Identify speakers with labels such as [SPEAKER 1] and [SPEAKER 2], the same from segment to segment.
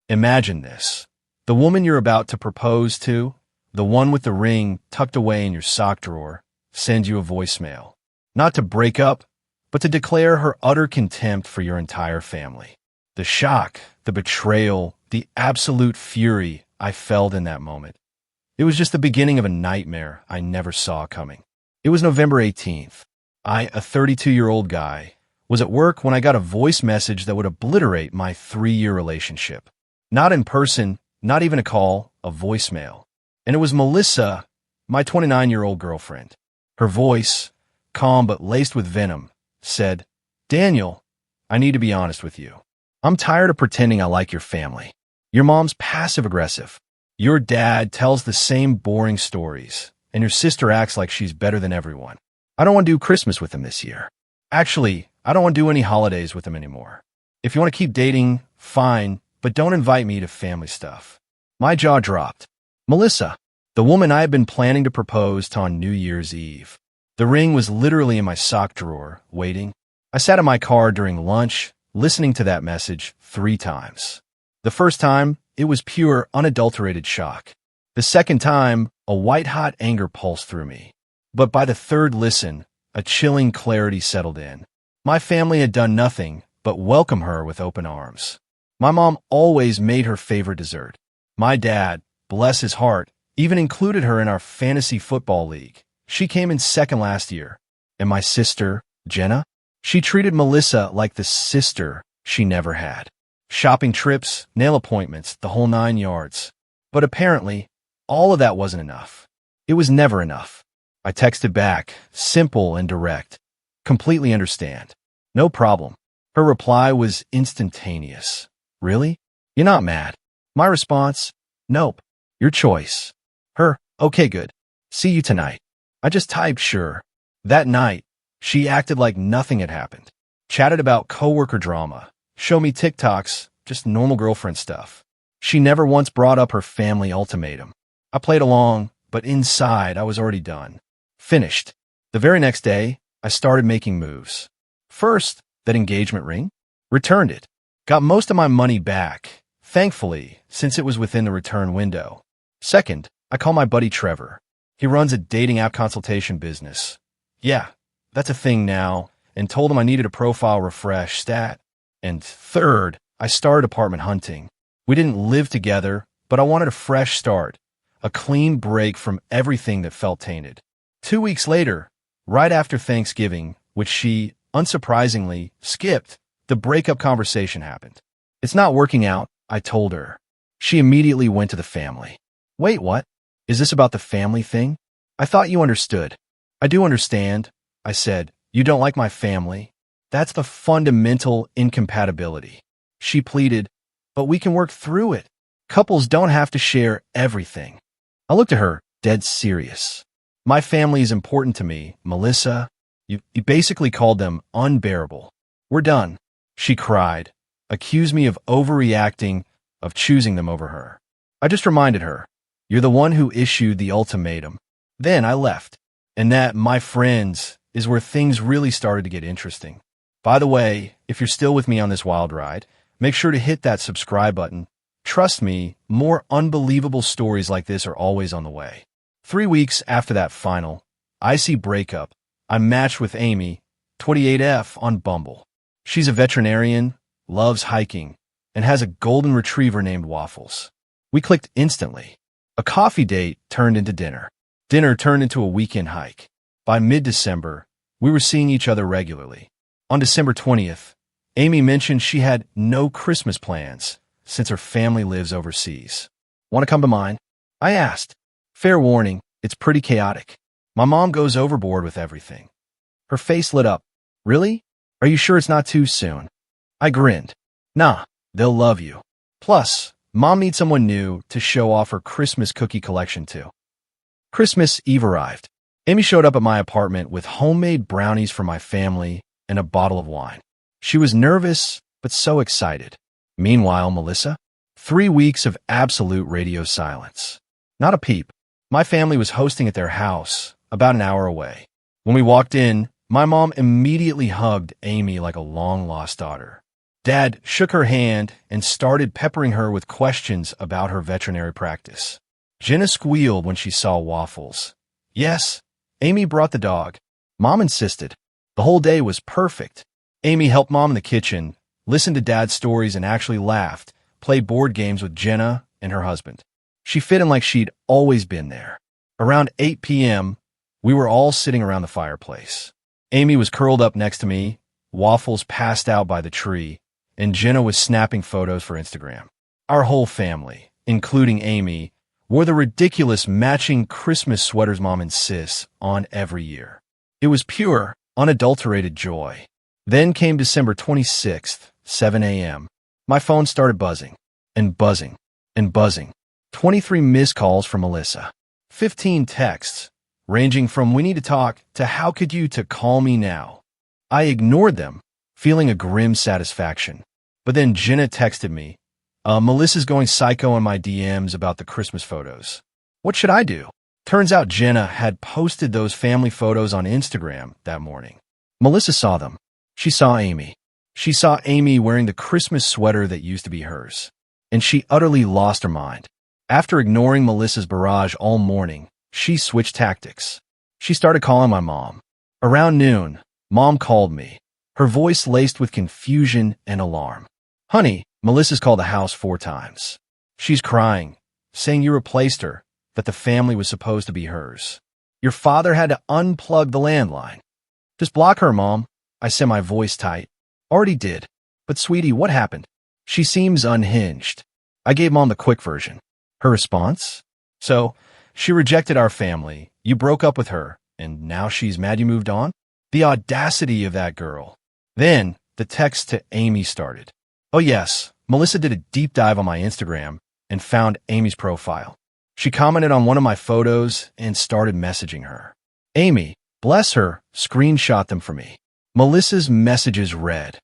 [SPEAKER 1] Imagine this. The woman you're about to propose to, the one with the ring tucked away in your sock drawer, sends you a voicemail. Not to break up, but to declare her utter contempt for your entire family. The shock, the betrayal, the absolute fury I felt in that moment. It was just the beginning of a nightmare I never saw coming. It was November 18th. I, a 32-year-old guy, was at work when I got a voice message that would obliterate my 3-year relationship. Not in person, not even a call, a voicemail. And it was Melissa, my 29-year-old girlfriend. Her voice, calm but laced with venom, said, "Daniel, I need to be honest with you. I'm tired of pretending I like your family. Your mom's passive-aggressive. Your dad tells the same boring stories, and your sister acts like she's better than everyone. I don't want to do Christmas with them this year. Actually, I don't want to do any holidays with them anymore. If you want to keep dating, fine, but don't invite me to family stuff." My jaw dropped. Melissa, the woman I had been planning to propose to on New Year's Eve. The ring was literally in my sock drawer, waiting. I sat in my car during lunch, listening to that message 3 times. The first time, it was pure, unadulterated shock. The second time, a white-hot anger pulsed through me. But by the third listen, a chilling clarity settled in. My family had done nothing but welcome her with open arms. My mom always made her favorite dessert. My dad, bless his heart, even included her in our fantasy football league. She came in second last year. And my sister, Jenna, she treated Melissa like the sister she never had. Shopping trips, nail appointments, the whole 9 yards. But apparently, all of that wasn't enough. It was never enough. I texted back, simple and direct. Completely understand. No problem. Her reply was instantaneous. Really? You're not mad? My response? Nope. Your choice. Her? Okay, good. See you tonight. I just typed sure. That night, she acted like nothing had happened. Chatted about coworker drama. Show me TikToks, just normal girlfriend stuff. She never once brought up her family ultimatum. I played along, but inside I was already done. Finished. The very next day, I started making moves. First, that engagement ring. Returned it. Got most of my money back, thankfully, since it was within the return window. Second, I call my buddy Trevor. He runs a dating app consultation business. Yeah, that's a thing now, and told him I needed a profile refresh stat. And third, I started apartment hunting. We didn't live together, but I wanted a fresh start, a clean break from everything that felt tainted. 2 weeks later, right after Thanksgiving, which she, unsurprisingly, skipped, the breakup conversation happened. It's not working out, I told her. She immediately went to the family. Wait, what? Is this about the family thing? I thought you understood. I do understand, I said. You don't like my family. That's the fundamental incompatibility. She pleaded, but we can work through it. Couples don't have to share everything. I looked at her, dead serious. My family is important to me, Melissa. You basically called them unbearable. We're done. She cried, accused me of overreacting, of choosing them over her. I just reminded her, you're the one who issued the ultimatum. Then I left. And that, my friends, is where things really started to get interesting. By the way, if you're still with me on this wild ride, make sure to hit that subscribe button. Trust me, more unbelievable stories like this are always on the way. 3 weeks after that final, icy breakup, I matched with Amy, 28F, on Bumble. She's a veterinarian, loves hiking, and has a golden retriever named Waffles. We clicked instantly. A coffee date turned into dinner. Dinner turned into a weekend hike. By mid-December, we were seeing each other regularly. On December 20th, Amy mentioned she had no Christmas plans since her family lives overseas. Want to come to mine? I asked. Fair warning, it's pretty chaotic. My mom goes overboard with everything. Her face lit up. Really? Are you sure it's not too soon? I grinned. Nah, they'll love you. Plus, Mom needs someone new to show off her Christmas cookie collection to. Christmas Eve arrived. Amy showed up at my apartment with homemade brownies for my family and a bottle of wine. She was nervous, but so excited. Meanwhile, Melissa? 3 weeks of absolute radio silence. Not a peep. My family was hosting at their house, about an hour away. When we walked in, my mom immediately hugged Amy like a long-lost daughter. Dad shook her hand and started peppering her with questions about her veterinary practice. Jenna squealed when she saw Waffles. Yes, Amy brought the dog. Mom insisted. The whole day was perfect. Amy helped Mom in the kitchen, listened to Dad's stories, and actually laughed, played board games with Jenna and her husband. She fit in like she'd always been there. Around 8 p.m., we were all sitting around the fireplace. Amy was curled up next to me, Waffles passed out by the tree, and Jenna was snapping photos for Instagram. Our whole family, including Amy, wore the ridiculous matching Christmas sweaters Mom insists on every year. It was pure, unadulterated joy. Then came December 26th, 7 a.m. My phone started buzzing, and buzzing, and buzzing. 23 missed calls from Melissa. 15 texts, ranging from "we need to talk" to "how could you" to "call me now." I ignored them, feeling a grim satisfaction. But then Jenna texted me, "Melissa's going psycho in my DMs about the Christmas photos. What should I do?" Turns out Jenna had posted those family photos on Instagram that morning. Melissa saw them. She saw Amy. She saw Amy wearing the Christmas sweater that used to be hers. And she utterly lost her mind. After ignoring Melissa's barrage all morning, she switched tactics. She started calling my mom. Around noon, Mom called me, her voice laced with confusion and alarm. "Honey, Melissa's called the house 4 times. She's crying, saying you replaced her, that the family was supposed to be hers. Your father had to unplug the landline." "Just block her, Mom," I said, my voice tight. "Already did. But sweetie, what happened?" "She seems unhinged." I gave Mom the quick version. Her response? "So, she rejected our family, you broke up with her, and now she's mad you moved on?" The audacity of that girl. Then, the text to Amy started. Oh yes, Melissa did a deep dive on my Instagram and found Amy's profile. She commented on one of my photos and started messaging her. Amy, bless her, screenshot them for me. Melissa's messages read,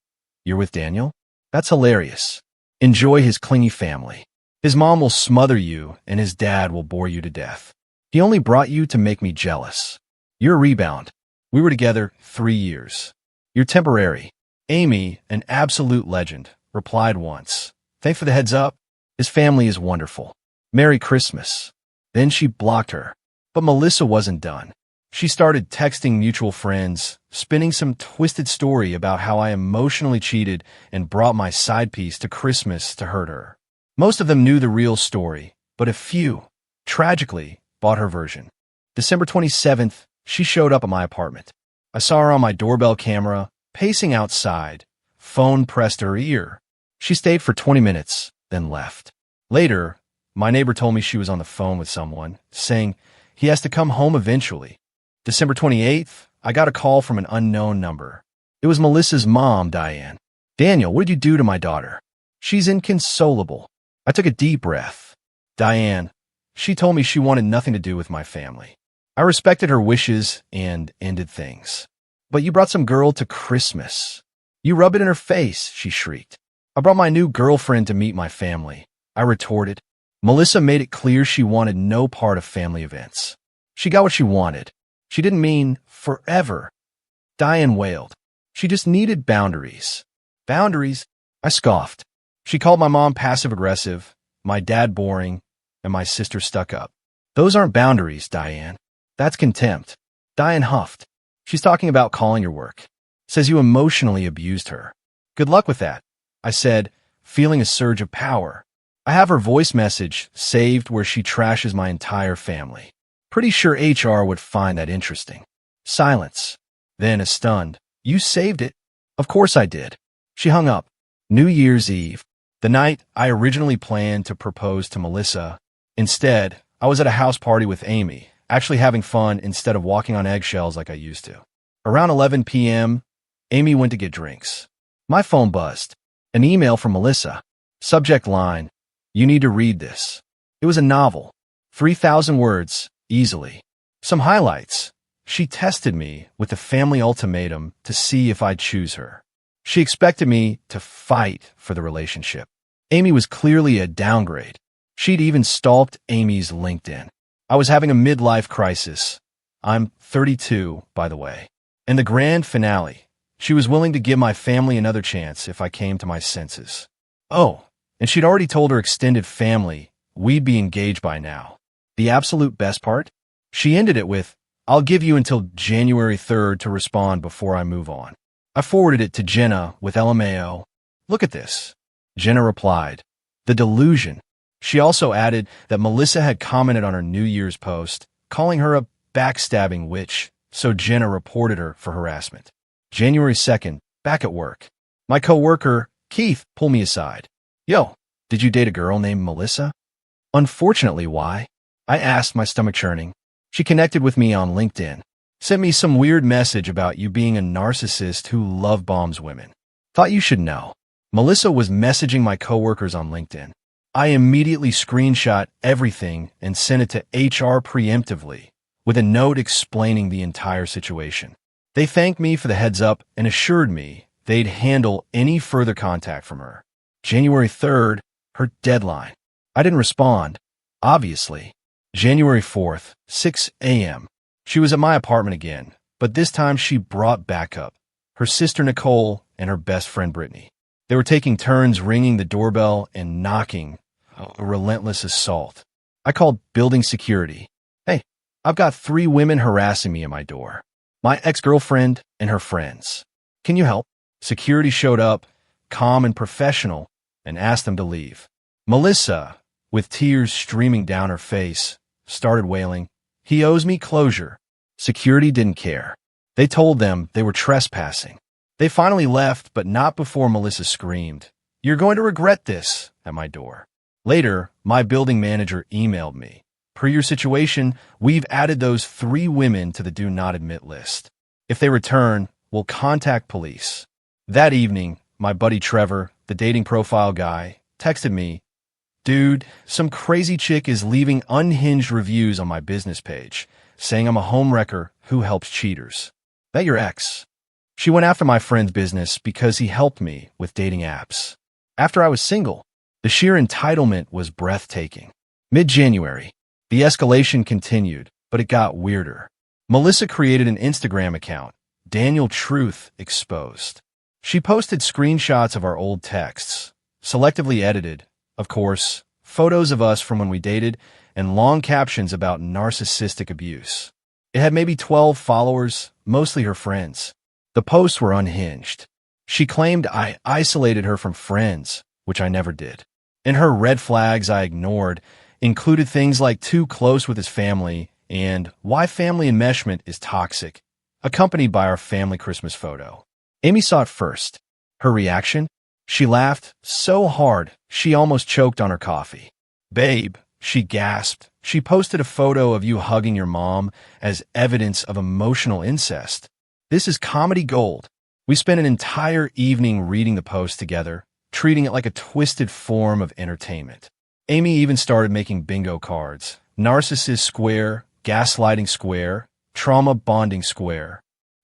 [SPEAKER 1] "You're with Daniel? That's hilarious. Enjoy his clingy family. His mom will smother you and his dad will bore you to death. He only brought you to make me jealous. You're a rebound. We were together 3 years. You're temporary." Amy, an absolute legend, replied once, "Thanks for the heads up. His family is wonderful. Merry Christmas." Then she blocked her. But Melissa wasn't done. She started texting mutual friends, spinning some twisted story about how I emotionally cheated and brought my side piece to Christmas to hurt her. Most of them knew the real story, but a few, tragically, bought her version. December 27th, she showed up at my apartment. I saw her on my doorbell camera, pacing outside, phone pressed to her ear. She stayed for 20 minutes, then left. Later, my neighbor told me she was on the phone with someone, saying he has to come home eventually. December 28th, I got a call from an unknown number. It was Melissa's mom, Diane. "Daniel, what did you do to my daughter? She's inconsolable." I took a deep breath. "Diane, she told me she wanted nothing to do with my family. I respected her wishes and ended things. But you brought some girl to Christmas. You rub it in her face," she shrieked. "I brought my new girlfriend to meet my family," I retorted. Melissa made it clear she wanted no part of family events. She got what she wanted. She didn't mean forever. Diane wailed. She just needed boundaries. Boundaries? I scoffed. She called my mom passive-aggressive, my dad boring, and my sister stuck up. "Those aren't boundaries, Diane. That's contempt." Diane huffed. "She's talking about calling your work. Says you emotionally abused her." "Good luck with that," I said, feeling a surge of power. I have her voice message saved where she trashes my entire family. Pretty sure HR would find that interesting. Silence. Then, as stunned, "You saved it." "Of course I did." She hung up. New Year's Eve, the night I originally planned to propose to Melissa. Instead, I was at a house party with Amy, actually having fun instead of walking on eggshells like I used to. Around 11 p.m., Amy went to get drinks. My phone buzzed. An email from Melissa. Subject line, "You need to read this." It was a novel. 3,000 words, easily. Some highlights. She tested me with a family ultimatum to see if I'd choose her. She expected me to fight for the relationship. Amy was clearly a downgrade. She'd even stalked Amy's LinkedIn. I was having a midlife crisis. I'm 32, by the way. And the grand finale, She was willing to give my family another chance if I came to my senses. Oh, and she'd already told her extended family we'd be engaged by now. The absolute best part? She ended it with, "I'll give you until January 3rd to respond before I move on." I forwarded it to Jenna with LMAO. "Look at this." Jenna replied, "The delusion." She also added that Melissa had commented on her New Year's post, calling her a backstabbing witch, so Jenna reported her for harassment. January 2nd, back at work. My coworker, Keith, pulled me aside. "Yo, did you date a girl named Melissa?" "Unfortunately, why?" I asked, my stomach churning. She connected with me on LinkedIn. Sent me some weird message about you being a narcissist who love bombs women. "Thought you should know." Melissa was messaging my coworkers on LinkedIn. I immediately screenshot everything and sent it to HR preemptively, with a note explaining the entire situation. They thanked me for the heads up and assured me they'd handle any further contact from her. January 3rd, her deadline. I didn't respond, obviously. January 4th, 6 a.m. She was at my apartment again, but this time she brought backup. Her sister Nicole and her best friend Brittany. They were taking turns ringing the doorbell and knocking. A relentless assault. I called building security. "Hey, I've got 3 women harassing me at my door. My ex-girlfriend and her friends. Can you help?" Security showed up, calm and professional, and asked them to leave. Melissa, with tears streaming down her face, started wailing, "He owes me closure." Security didn't care. They told them they were trespassing. They finally left, but not before Melissa screamed, "You're going to regret this," at my door. Later, my building manager emailed me. "Per your situation, we've added those 3 women to the do not admit list. If they return, we'll contact police." That evening, my buddy Trevor, the dating profile guy, texted me, "Dude, some crazy chick is leaving unhinged reviews on my business page, saying I'm a homewrecker who helps cheaters." "That your ex?" She went after my friend's business because he helped me with dating apps. After I was single, the sheer entitlement was breathtaking. Mid-January, the escalation continued, but it got weirder. Melissa created an Instagram account, Daniel Truth Exposed. She posted screenshots of our old texts, selectively edited, of course, photos of us from when we dated, and long captions about narcissistic abuse. It had maybe 12 followers, mostly her friends. The posts were unhinged. She claimed I isolated her from friends, which I never did. And her red flags I ignored included things like too close with his family and why family enmeshment is toxic, accompanied by our family Christmas photo. Amy saw it first. Her reaction? She laughed so hard she almost choked on her coffee. "Babe," she gasped. "She posted a photo of you hugging your mom as evidence of emotional incest. This is comedy gold." We spent an entire evening reading the post together, treating it like a twisted form of entertainment. Amy even started making bingo cards. Narcissist square, gaslighting square, trauma bonding square.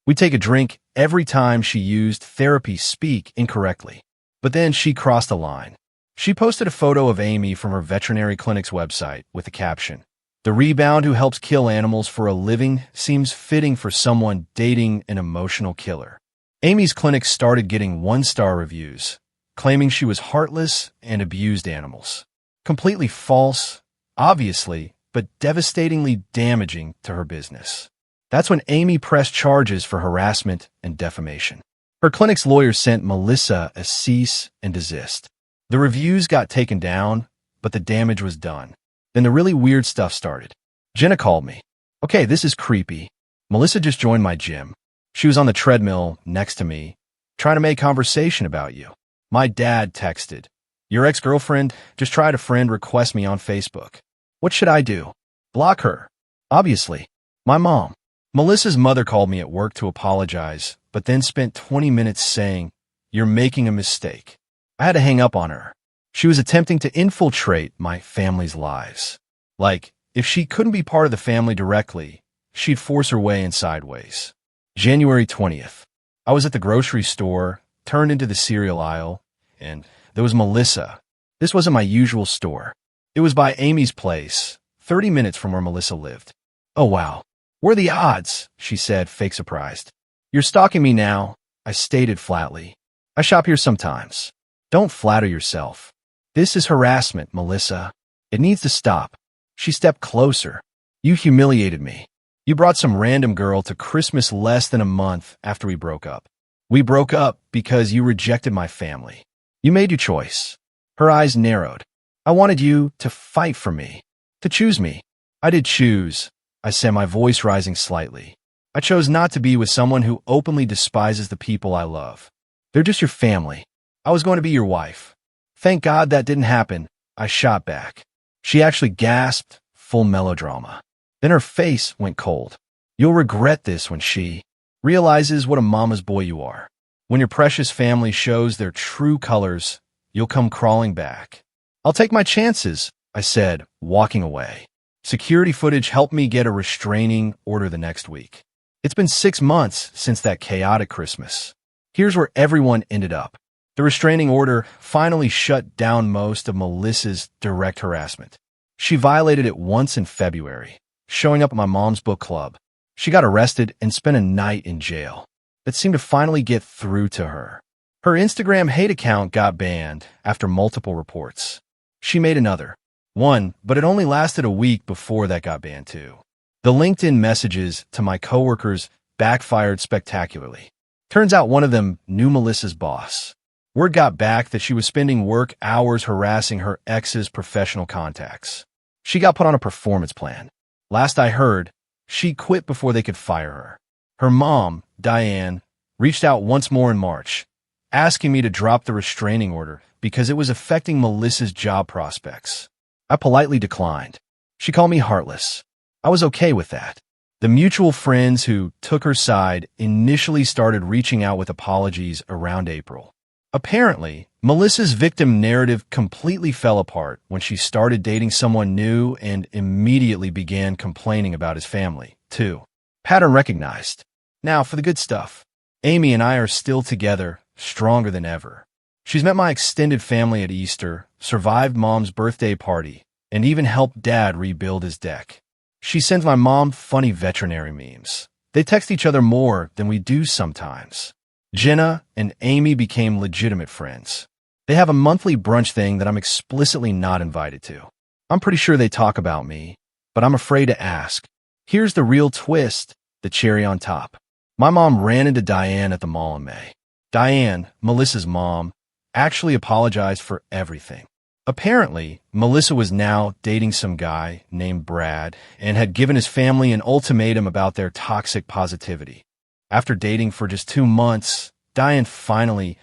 [SPEAKER 1] We'd take a drink every time she used therapy speak incorrectly. But then she crossed a line. She posted a photo of Amy from her veterinary clinic's website with the caption, "The rebound who helps kill animals for a living seems fitting for someone dating an emotional killer." Amy's clinic started getting 1-star reviews, claiming she was heartless and abused animals. Completely false, obviously, but devastatingly damaging to her business. That's when Amy pressed charges for harassment and defamation. Her clinic's lawyer sent Melissa a cease and desist. The reviews got taken down, but the damage was done. Then the really weird stuff started. Jenna called me. "Okay, this is creepy. Melissa just joined my gym. She was on the treadmill next to me, trying to make conversation about you." My dad texted, "Your ex-girlfriend just tried a friend request me on Facebook. What should I do?" "Block her." Obviously. My mom. Melissa's mother called me at work to apologize, but then spent 20 minutes saying, "You're making a mistake." I had to hang up on her. She was attempting to infiltrate my family's lives. Like, if she couldn't be part of the family directly, she'd force her way in sideways. January 20th. I was at the grocery store, turned into the cereal aisle, and there was Melissa. This wasn't my usual store. It was by Amy's place, 30 minutes from where Melissa lived. "Oh wow, what are the odds?" she said, fake surprised. "You're stalking me now?" I stated flatly. I shop here sometimes. Don't flatter yourself. This is harassment, Melissa. It needs to stop. She stepped closer. You humiliated me. You brought some random girl to Christmas less than a month after we broke up. We broke up because you rejected my family. You made your choice. Her eyes narrowed. I wanted you to fight for me, to choose me. I did choose, I said, my voice rising slightly. I chose not to be with someone who openly despises the people I love. They're just your family. I was going to be your wife. Thank God that didn't happen, I shot back. She actually gasped, full melodrama. Then her face went cold. You'll regret this when she realizes what a mama's boy you are. When your precious family shows their true colors, you'll come crawling back. I'll take my chances, I said, walking away. Security footage helped me get a restraining order the next week. It's been 6 months since that chaotic Christmas. Here's where everyone ended up. The restraining order finally shut down most of Melissa's direct harassment. She violated it once in February, showing up at my mom's book club. She got arrested and spent a night in jail. That seemed to finally get through to her. Her Instagram hate account got banned after multiple reports. She made another one, but it only lasted a week before that got banned too. The LinkedIn messages to my coworkers backfired spectacularly. Turns out one of them knew Melissa's boss. Word got back that she was spending work hours harassing her ex's professional contacts. She got put on a performance plan. Last I heard, she quit before they could fire her. Her mom, Diane, reached out once more in March, asking me to drop the restraining order because it was affecting Melissa's job prospects. I politely declined. She called me heartless. I was okay with that. The mutual friends who took her side initially started reaching out with apologies around April. Apparently, Melissa's victim narrative completely fell apart when she started dating someone new and immediately began complaining about his family, too. Pattern recognized. Now, for the good stuff. Amy and I are still together, stronger than ever. She's met my extended family at Easter, survived Mom's birthday party, and even helped Dad rebuild his deck. She sends my mom funny veterinary memes. They text each other more than we do sometimes. Jenna and Amy became legitimate friends. They have a monthly brunch thing that I'm explicitly not invited to. I'm pretty sure they talk about me, but I'm afraid to ask. Here's the real twist, the cherry on top. My mom ran into Diane at the mall in May. Diane, Melissa's mom, actually apologized for everything. Apparently, Melissa was now dating some guy named Brad and had given his family an ultimatum about their toxic positivity. After dating for just 2 months, Diane finally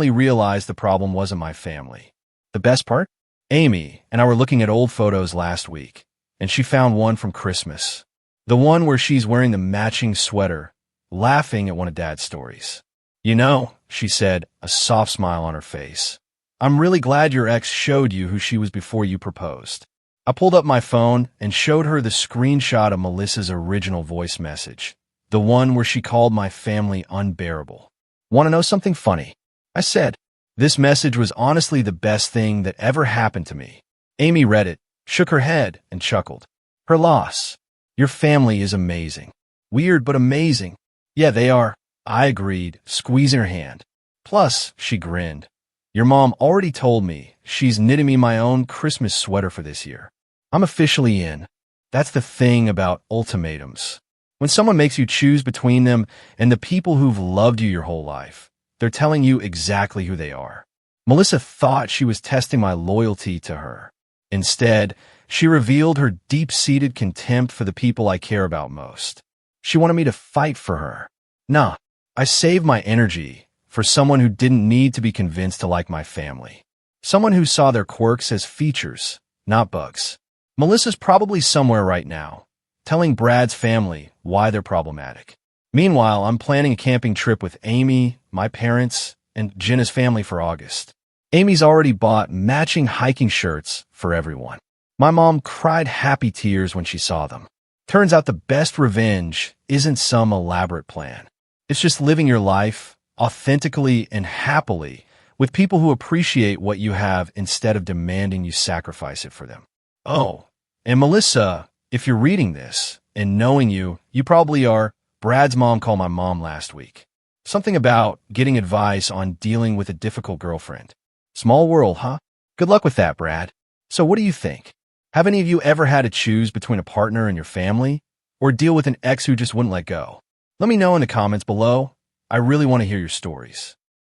[SPEAKER 1] realized the problem wasn't my family. The best part? Amy and I were looking at old photos last week, and she found one from Christmas. The one where she's wearing the matching sweater, laughing at one of Dad's stories. You know, she said, a soft smile on her face. I'm really glad your ex showed you who she was before you proposed. I pulled up my phone and showed her the screenshot of Melissa's original voice message. The one where she called my family unbearable. Want to know something funny? I said, this message was honestly the best thing that ever happened to me. Amy read it, shook her head, and chuckled. Her loss. Your family is amazing. Weird, but amazing. Yeah, they are. I agreed, squeezing her hand. Plus, she grinned. Your mom already told me she's knitting me my own Christmas sweater for this year. I'm officially in. That's the thing about ultimatums. When someone makes you choose between them and the people who've loved you your whole life, they're telling you exactly who they are. Melissa thought she was testing my loyalty to her. Instead, she revealed her deep-seated contempt for the people I care about most. She wanted me to fight for her. Nah, I saved my energy for someone who didn't need to be convinced to like my family. Someone who saw their quirks as features, not bugs. Melissa's probably somewhere right now, telling Brad's family why they're problematic. Meanwhile, I'm planning a camping trip with Amy, my parents, and Jenna's family for August. Amy's already bought matching hiking shirts for everyone. My mom cried happy tears when she saw them. Turns out the best revenge isn't some elaborate plan. It's just living your life authentically and happily with people who appreciate what you have instead of demanding you sacrifice it for them. Oh, and Melissa, if you're reading this and knowing you, you probably are. Brad's mom called my mom last week. Something about getting advice on dealing with a difficult girlfriend. Small world, huh? Good luck with that, Brad. So what do you think? Have any of you ever had to choose between a partner and your family, or deal with an ex who just wouldn't let go? Let me know in the comments below. I really want to hear your stories.